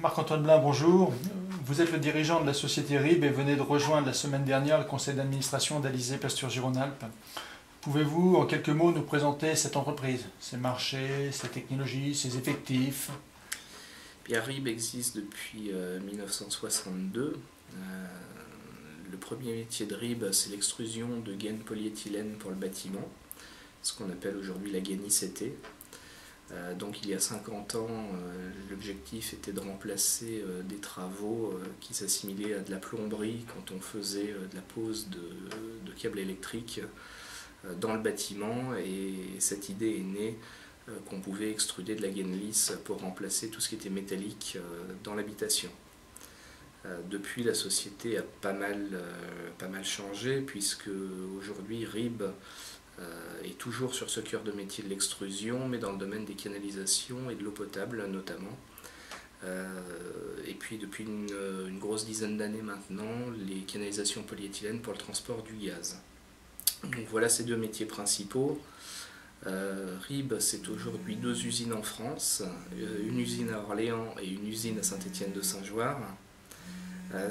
Marc-Antoine Blin, bonjour. Vous êtes le dirigeant de la société RIB et venez de rejoindre la semaine dernière le conseil d'administration d'Alizé Plasturgie-Rhône-Alpes. Pouvez-vous, en quelques mots, nous présenter cette entreprise, ses marchés, ses technologies, ses effectifs? Bien, RIB existe depuis 1962. Le premier métier de RIB, c'est l'extrusion de gaines polyéthylène pour le bâtiment, ce qu'on appelle aujourd'hui la gaine ICT. Donc il y a 50 ans, l'objectif était de remplacer des travaux qui s'assimilaient à de la plomberie quand on faisait de la pose de câbles électriques dans le bâtiment, et cette idée est née qu'on pouvait extruder de la gaine lisse pour remplacer tout ce qui était métallique dans l'habitation. Depuis, la société a pas mal changé, puisque aujourd'hui RIB est toujours sur ce cœur de métier de l'extrusion, mais dans le domaine des canalisations et de l'eau potable notamment. Et puis depuis une grosse dizaine d'années maintenant, les canalisations polyéthylènes pour le transport du gaz. Donc voilà ces deux métiers principaux. RIB, c'est aujourd'hui 2 usines en France, une usine à Orléans et une usine à Saint-Étienne-de-Saint-Joire.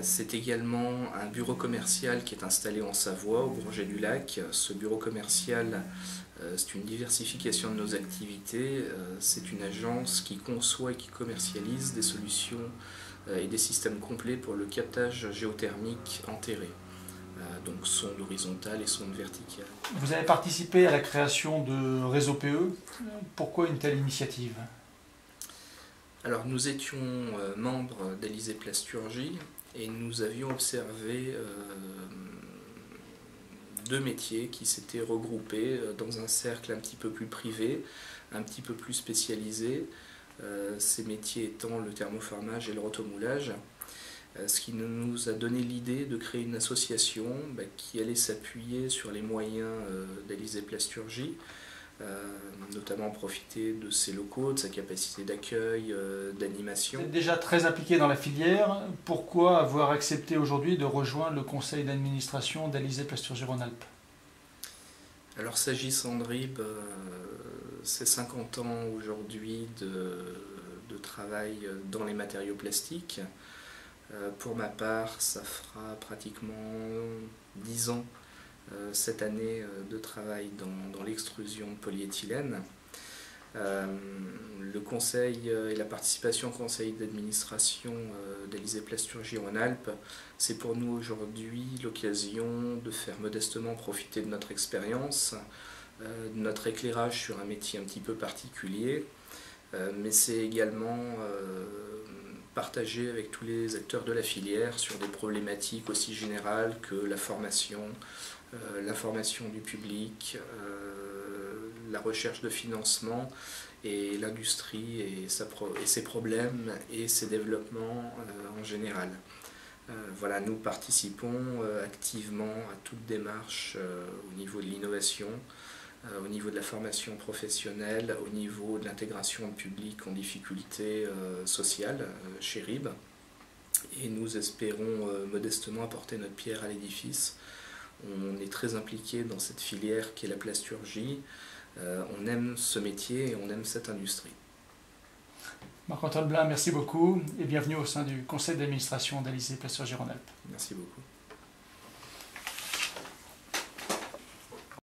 C'est également un bureau commercial qui est installé en Savoie, au Bourget-du-Lac. Ce bureau commercial, c'est une diversification de nos activités. C'est une agence qui conçoit et qui commercialise des solutions et des systèmes complets pour le captage géothermique enterré. Donc sonde horizontale et sonde verticale. Vous avez participé à la création de Réseau PE. Pourquoi une telle initiative? Alors nous étions membres d'Alizé Plasturgie et nous avions observé deux métiers qui s'étaient regroupés dans un cercle un petit peu plus privé, un petit peu plus spécialisé, ces métiers étant le thermoformage et le rotomoulage. Ce qui nous a donné l'idée de créer une association qui allait s'appuyer sur les moyens d'Alizé Plasturgie, notamment profiter de ses locaux, de sa capacité d'accueil, d'animation. Vous êtes déjà très impliqué dans la filière. Pourquoi avoir accepté aujourd'hui de rejoindre le conseil d'administration d'Alizé Plasturgie-Rhône-Alpes? Alors s'agissant de RIB, c'est 50 ans aujourd'hui de travail dans les matériaux plastiques. Pour ma part, ça fera pratiquement 10 ans cette année de travail dans l'extrusion de polyéthylène. Le conseil et la participation au conseil d'administration d'Alizé Plasturgie-Rhône-Alpes, c'est pour nous aujourd'hui l'occasion de faire modestement profiter de notre expérience, de notre éclairage sur un métier un petit peu particulier, mais c'est également partager avec tous les acteurs de la filière sur des problématiques aussi générales que la formation, l'information du public, la recherche de financement et l'industrie et ses problèmes et ses développements en général. Voilà, nous participons activement à toute démarche au niveau de l'innovation, au niveau de la formation professionnelle, au niveau de l'intégration de public en difficulté sociale chez RIB. Et nous espérons modestement apporter notre pierre à l'édifice. On est très impliqué dans cette filière qui est la plasturgie. On aime ce métier et on aime cette industrie. Marc-Antoine Blin, merci beaucoup et bienvenue au sein du conseil d'administration d'Alizé Plasturgie-Rhône-Alpes. Merci beaucoup.